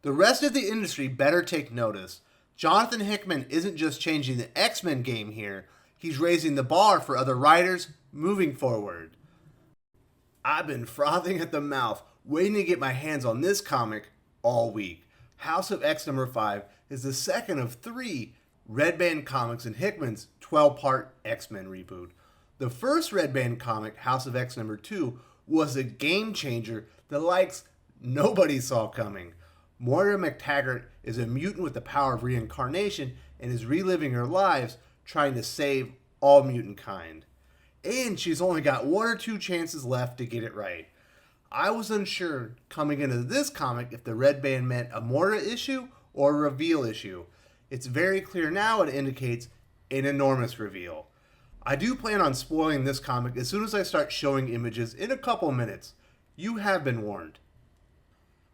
The rest of the industry better take notice. Jonathan Hickman isn't just changing the X-Men game here, he's raising the bar for other writers moving forward. I've been frothing at the mouth, waiting to get my hands on this comic all week. House of X number 5 is the second of 3 Red Band comics in Hickman's 12-part X-Men reboot. The first Red Band comic, House of X number 2, was a game changer the likes nobody saw coming. Moira MacTaggert is a mutant with the power of reincarnation and is reliving her lives trying to save all mutantkind. And she's only got 1 or 2 chances left to get it right. I was unsure coming into this comic if the Red Band meant a Moira issue or a reveal issue. It's very clear now it indicates an enormous reveal. I do plan on spoiling this comic as soon as I start showing images in a couple minutes. You have been warned.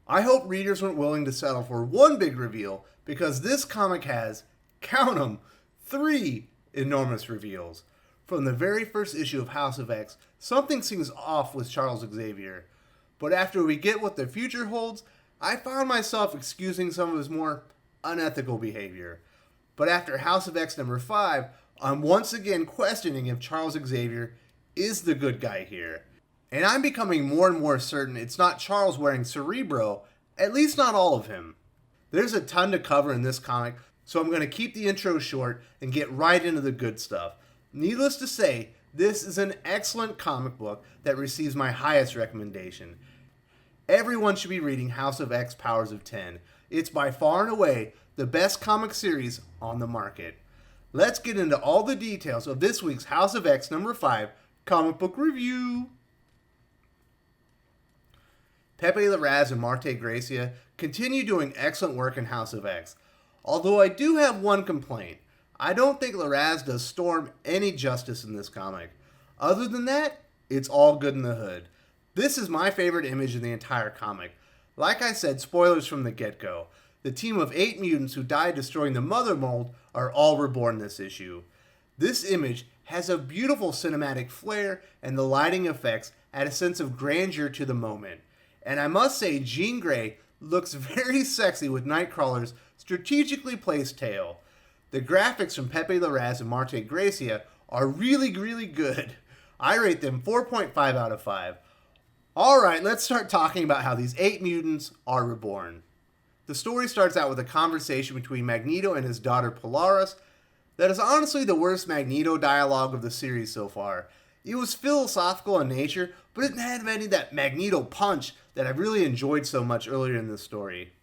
I hope readers weren't willing to settle for one big reveal because this comic has, count 'em, 3 enormous reveals. From the very first issue of House of X, something seems off with Charles Xavier. But after we get what the future holds, I found myself excusing some of his more unethical behavior. But after House of X number 5, I'm once again questioning if Charles Xavier is the good guy here. And I'm becoming more and more certain it's not Charles wearing Cerebro, at least not all of him. There's a ton to cover in this comic, so I'm going to keep the intro short and get right into the good stuff. Needless to say, this is an excellent comic book that receives my highest recommendation. Everyone should be reading House of X Powers of 10. It's by far and away the best comic series on the market. Let's get into all the details of this week's House of X number 5 comic book review. Pepe Larraz and Marte Gracia continue doing excellent work in House of X. Although I do have one complaint. I don't think Larraz does Storm any justice in this comic. Other than that, it's all good in the hood. This is my favorite image in the entire comic. Like I said, spoilers from the get-go. The team of 8 mutants who died destroying the Mother Mold are all reborn this issue. This image has a beautiful cinematic flair, and the lighting effects add a sense of grandeur to the moment. And I must say, Jean Grey looks very sexy with Nightcrawler's strategically placed tail. The graphics from Pepe Larraz and Marte Gracia are really good. I rate them 4.5 out of 5. Alright, let's start talking about how these 8 mutants are reborn. The story starts out with a conversation between Magneto and his daughter Polaris that is honestly the worst Magneto dialogue of the series so far. It was philosophical in nature, but it didn't have any of that Magneto punch that I really enjoyed so much earlier in the story.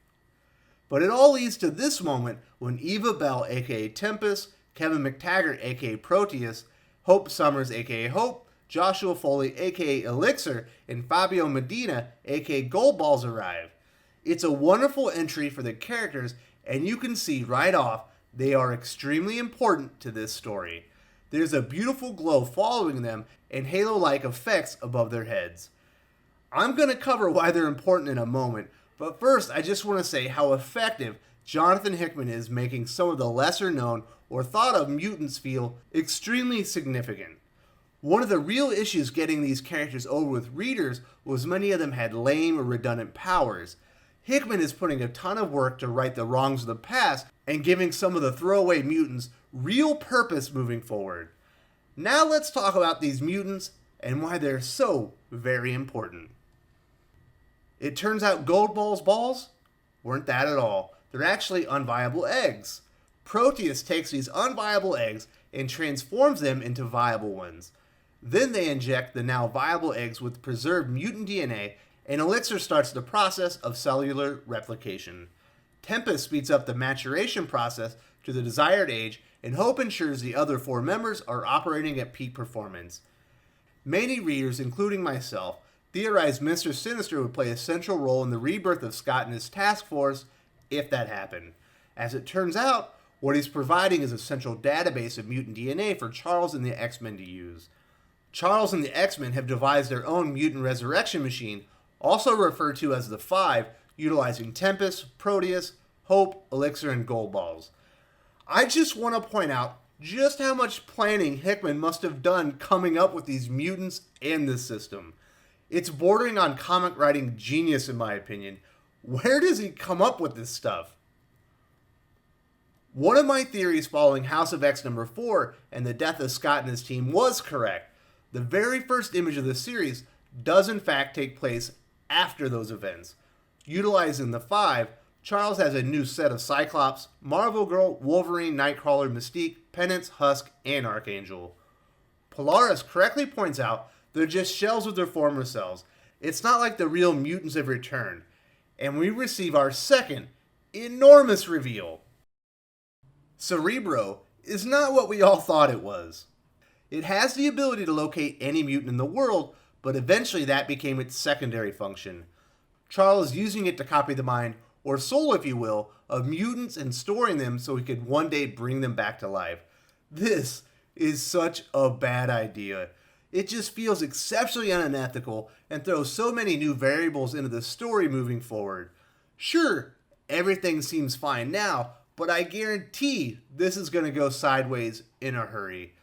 But it all leads to this moment when Eva Bell, aka Tempest, Kevin MacTaggert, aka Proteus, Hope Summers, aka Hope, Joshua Foley, aka Elixir, and Fabio Medina, aka Goldballs arrive. It's a wonderful entry for the characters, and you can see right off they are extremely important to this story. There's a beautiful glow following them and halo-like effects above their heads. I'm going to cover why they're important in a moment, but first I just want to say how effective Jonathan Hickman is making some of the lesser known or thought of mutants feel extremely significant. One of the real issues getting these characters over with readers was many of them had lame or redundant powers. Hickman is putting a ton of work to right the wrongs of the past and giving some of the throwaway mutants real purpose moving forward. Now let's talk about these mutants and why they're so very important. It turns out Goldballs balls weren't that at all. They're actually unviable eggs. Proteus takes these unviable eggs and transforms them into viable ones. Then they inject the now viable eggs with preserved mutant DNA, and Elixir starts the process of cellular replication. Tempest speeds up the maturation process to the desired age, and Hope ensures the other 4 members are operating at peak performance. Many readers, including myself, theorized Mr. Sinister would play a central role in the rebirth of Scott and his task force, if that happened. As it turns out, what he's providing is a central database of mutant DNA for Charles and the X-Men to use. Charles and the X-Men have devised their own mutant resurrection machine, also referred to as the Five, utilizing Tempest, Proteus, Hope, Elixir, and Goldballs. I just want to point out just how much planning Hickman must have done coming up with these mutants and this system. It's bordering on comic writing genius in my opinion. Where does he come up with this stuff? One of my theories following House of X number 4 and the death of Scott and his team was correct. The very first image of the series does in fact take place after those events. Utilizing the 5, Charles has a new set of Cyclops, Marvel Girl, Wolverine, Nightcrawler, Mystique, Penance, Husk, and Archangel. Polaris correctly points out they're just shells of their former selves. It's not like the real mutants have returned. And we receive our second enormous reveal. Cerebro is not what we all thought it was. It has the ability to locate any mutant in the world, but eventually that became its secondary function. Charles is using it to copy the mind, or soul if you will, of mutants and storing them so he could one day bring them back to life. This is such a bad idea. It just feels exceptionally unethical and throws so many new variables into the story moving forward. Sure, everything seems fine now, but I guarantee this is going to go sideways in a hurry.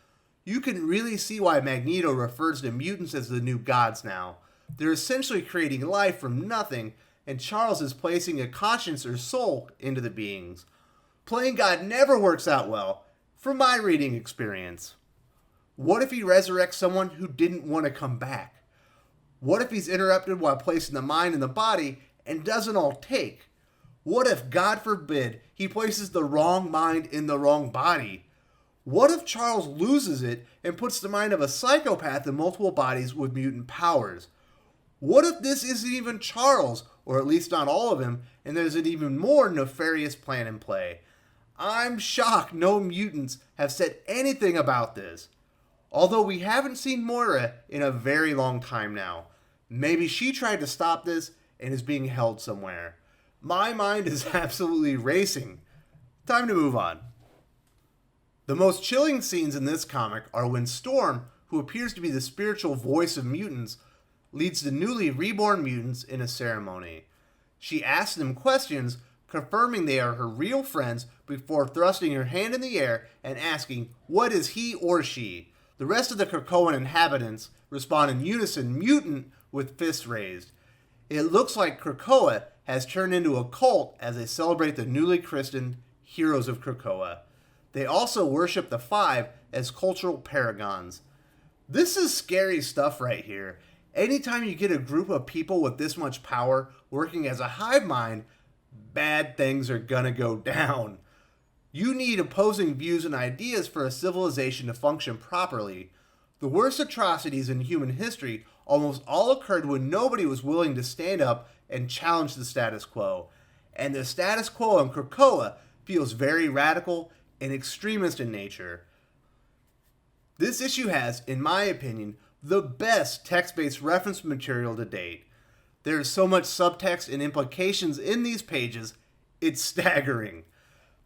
You can really see why Magneto refers to mutants as the new gods now. They're essentially creating life from nothing, and Charles is placing a conscience or soul into the beings. Playing God never works out well, from my reading experience. What if he resurrects someone who didn't want to come back? What if he's interrupted while placing the mind in the body and doesn't all take? What if, God forbid, he places the wrong mind in the wrong body? What if Charles loses it and puts the mind of a psychopath in multiple bodies with mutant powers? What if this isn't even Charles, or at least not all of him, and there's an even more nefarious plan in play? I'm shocked no mutants have said anything about this. Although we haven't seen Moira in a very long time now. Maybe she tried to stop this and is being held somewhere. My mind is absolutely racing. Time to move on. The most chilling scenes in this comic are when Storm, who appears to be the spiritual voice of mutants, leads the newly reborn mutants in a ceremony. She asks them questions, confirming they are her real friends before thrusting her hand in the air and asking, what is he or she? The rest of the Krakoan inhabitants respond in unison, mutant, with fists raised. It looks like Krakoa has turned into a cult as they celebrate the newly christened heroes of Krakoa. They also worship the 5 as cultural paragons. This is scary stuff right here. Anytime you get a group of people with this much power working as a hive mind, bad things are gonna go down. You need opposing views and ideas for a civilization to function properly. The worst atrocities in human history almost all occurred when nobody was willing to stand up and challenge the status quo. And the status quo in Krakoa feels very radical and extremist in nature. This issue has, in my opinion, the best text-based reference material to date. There is so much subtext and implications in these pages, it's staggering.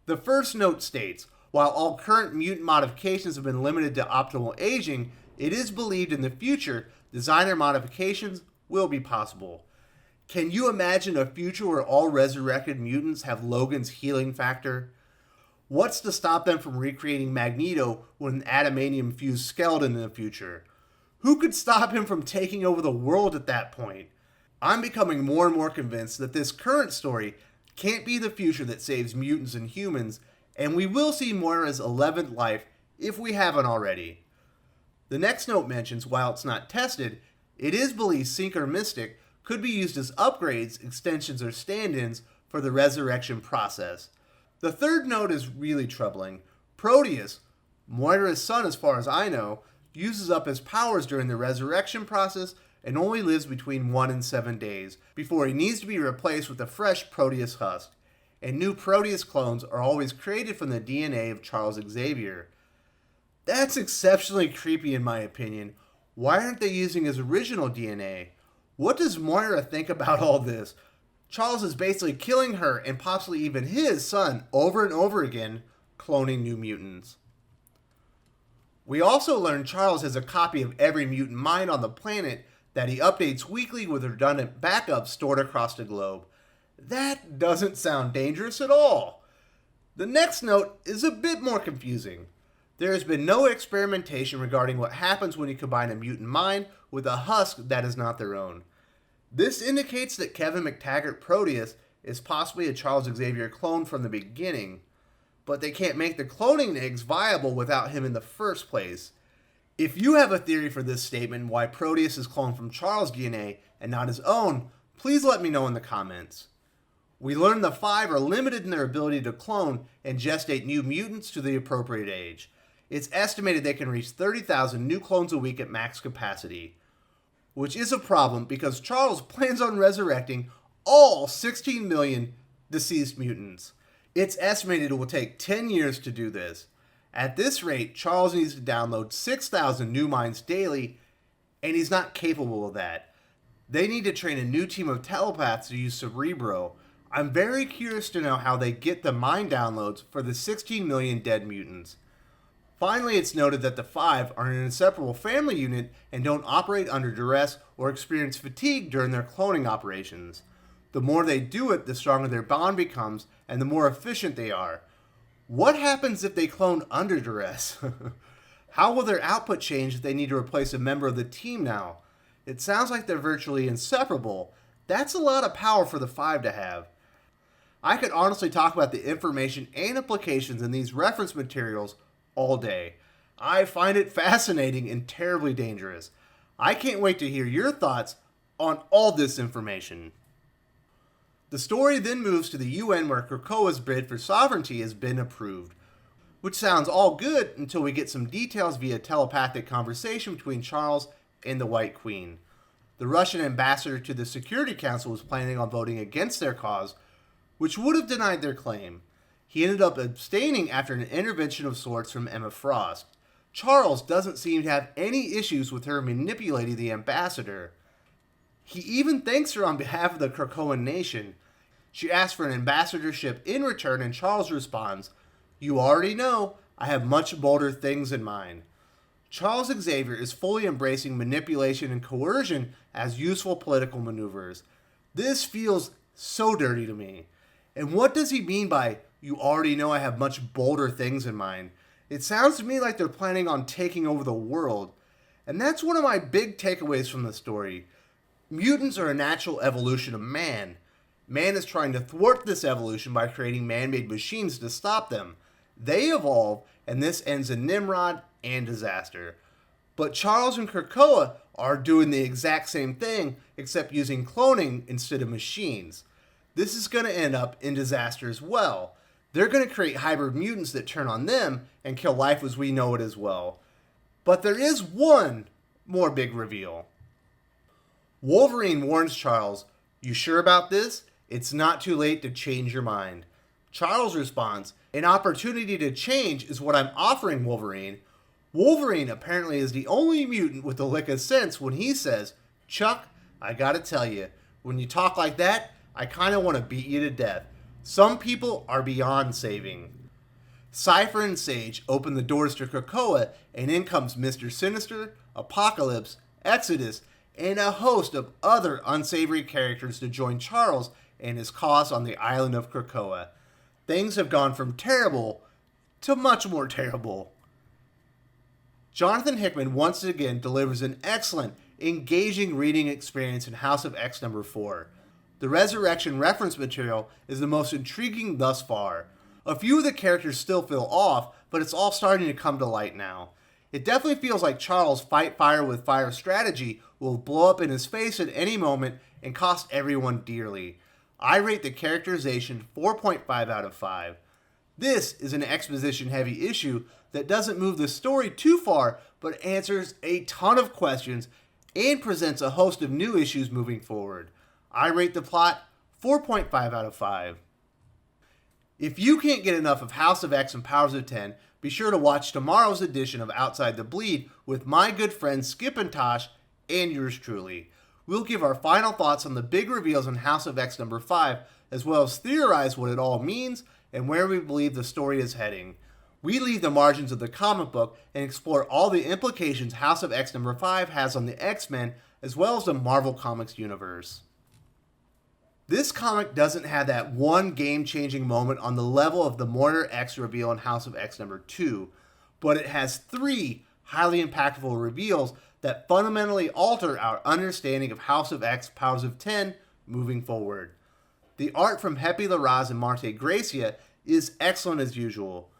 The first note states, while all current mutant modifications have been limited to optimal aging, it is believed in the future designer modifications will be possible. Can you imagine a future where all resurrected mutants have Logan's healing factor? What's to stop them from recreating Magneto with an adamantium-fused skeleton in the future? Who could stop him from taking over the world at that point? I'm becoming more and more convinced that this current story can't be the future that saves mutants and humans, and we will see Moira's 11th life if we haven't already. The next note mentions, while it's not tested, it is believed Sync or Mystic could be used as upgrades, extensions, or stand-ins for the resurrection process. The third note is really troubling. Proteus, Moira's son as far as I know, uses up his powers during the resurrection process and only lives between 1 and 7 days before he needs to be replaced with a fresh Proteus husk. And new Proteus clones are always created from the DNA of Charles Xavier. That's exceptionally creepy in my opinion. Why aren't they using his original DNA? What does Moira think about all this? Charles is basically killing her and possibly even his son over and over again, cloning new mutants. We also learn Charles has a copy of every mutant mind on the planet that he updates weekly with redundant backups stored across the globe. That doesn't sound dangerous at all. The next note is a bit more confusing. There has been no experimentation regarding what happens when you combine a mutant mind with a husk that is not their own. This indicates that Kevin MacTaggert Proteus is possibly a Charles Xavier clone from the beginning, but they can't make the cloning eggs viable without him in the first place. If you have a theory for this statement why Proteus is cloned from Charles' DNA and not his own, please let me know in the comments. We learned the 5 are limited in their ability to clone and gestate new mutants to the appropriate age. It's estimated they can reach 30,000 new clones a week at max capacity, which is a problem because Charles plans on resurrecting all 16 million deceased mutants. It's estimated it will take 10 years to do this. At this rate, Charles needs to download 6,000 new minds daily, and he's not capable of that. They need to train a new team of telepaths to use Cerebro. I'm very curious to know how they get the mind downloads for the 16 million dead mutants. Finally, it's noted that the 5 are an inseparable family unit and don't operate under duress or experience fatigue during their cloning operations. The more they do it, the stronger their bond becomes and the more efficient they are. What happens if they clone under duress? How will their output change if they need to replace a member of the team now? It sounds like they're virtually inseparable. That's a lot of power for the 5 to have. I could honestly talk about the information and implications in these reference materials all day. I find it fascinating and terribly dangerous. I can't wait to hear your thoughts on all this information. The story then moves to the UN where Krakoa's bid for sovereignty has been approved, which sounds all good until we get some details via telepathic conversation between Charles and the White Queen. The Russian ambassador to the Security Council was planning on voting against their cause, which would have denied their claim. He ended up abstaining after an intervention of sorts from Emma Frost. Charles doesn't seem to have any issues with her manipulating the ambassador. He even thanks her on behalf of the Krakoan nation. She asks for an ambassadorship in return, and Charles responds, "You already know, I have much bolder things in mind." Charles Xavier is fully embracing manipulation and coercion as useful political maneuvers. This feels so dirty to me. And what does he mean by, "You already know I have much bolder things in mind"? It sounds to me like they're planning on taking over the world. And that's one of my big takeaways from the story. Mutants are a natural evolution of man. Man is trying to thwart this evolution by creating man-made machines to stop them. They evolve, and this ends in Nimrod and disaster. But Charles and Krakoa are doing the exact same thing, except using cloning instead of machines. This is going to end up in disaster as well. They're going to create hybrid mutants that turn on them and kill life as we know it as well. But there is one more big reveal. Wolverine warns Charles, "You sure about this? It's not too late to change your mind." Charles responds, "An opportunity to change is what I'm offering, Wolverine." Wolverine apparently is the only mutant with a lick of sense when he says, "Chuck, I gotta tell you, when you talk like that, I kinda want to beat you to death. Some people are beyond saving." Cypher and Sage open the doors to Krakoa, and in comes Mr. Sinister, Apocalypse, Exodus, and a host of other unsavory characters to join Charles and his cause on the island of Krakoa. Things have gone from terrible to much more terrible. Jonathan Hickman once again delivers an excellent, engaging reading experience in House of X number 4. The Resurrection reference material is the most intriguing thus far. A few of the characters still feel off, but it's all starting to come to light now. It definitely feels like Charles' fight fire with fire strategy will blow up in his face at any moment and cost everyone dearly. I rate the characterization 4.5 out of 5. This is an exposition-heavy issue that doesn't move the story too far, but answers a ton of questions and presents a host of new issues moving forward. I rate the plot 4.5 out of 5. If you can't get enough of House of X and Powers of 10, be sure to watch tomorrow's edition of Outside the Bleed with my good friends Skip and Tosh and yours truly. We'll give our final thoughts on the big reveals in House of X number 5, as well as theorize what it all means and where we believe the story is heading. We leave the margins of the comic book and explore all the implications House of X number 5 has on the X-Men, as well as the Marvel Comics universe. This comic doesn't have that one game-changing moment on the level of the Moira X reveal in House of X number 2, but it has 3 highly impactful reveals that fundamentally alter our understanding of House of X Powers of 10 moving forward. The art from Pepe Larraz and Marte Gracia is excellent as usual.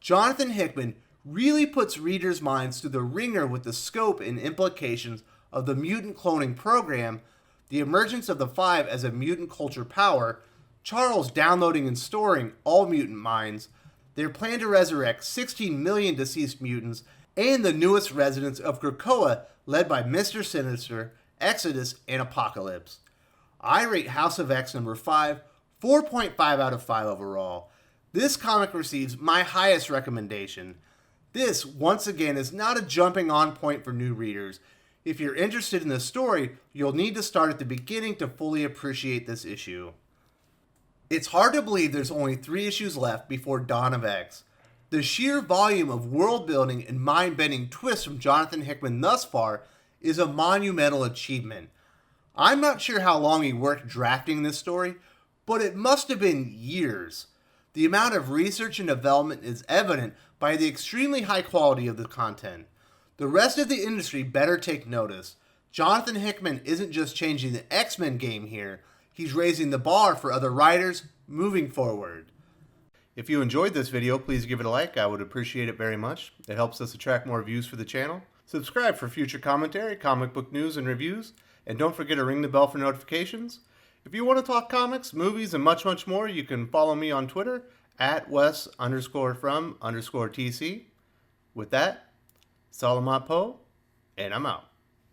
Jonathan Hickman really puts readers' minds through the ringer with the scope and implications of the mutant cloning program, the emergence of the Five as a mutant culture power, Charles downloading and storing all mutant minds, their plan to resurrect 16 million deceased mutants, and the newest residents of Krakoa led by Mr. Sinister, Exodus, and Apocalypse. I rate House of X number 5, 4.5 out of 5 overall. This comic receives my highest recommendation. This, once again, is not a jumping on point for new readers. If you're interested in the story, you'll need to start at the beginning to fully appreciate this issue. It's hard to believe there's only 3 issues left before Dawn of X. The sheer volume of world building and mind-bending twists from Jonathan Hickman thus far is a monumental achievement. I'm not sure how long he worked drafting this story, but it must have been years. The amount of research and development is evident by the extremely high quality of the content. The rest of the industry better take notice. Jonathan Hickman isn't just changing the X-Men game here, he's raising the bar for other writers moving forward. If you enjoyed this video, please give it a like. I would appreciate it very much. It helps us attract more views for the channel. Subscribe for future commentary, comic book news, and reviews. And don't forget to ring the bell for notifications. If you want to talk comics, movies, and much, much more, you can follow me on Twitter at Wes_from_TC. With that, Salamat Po, and I'm out.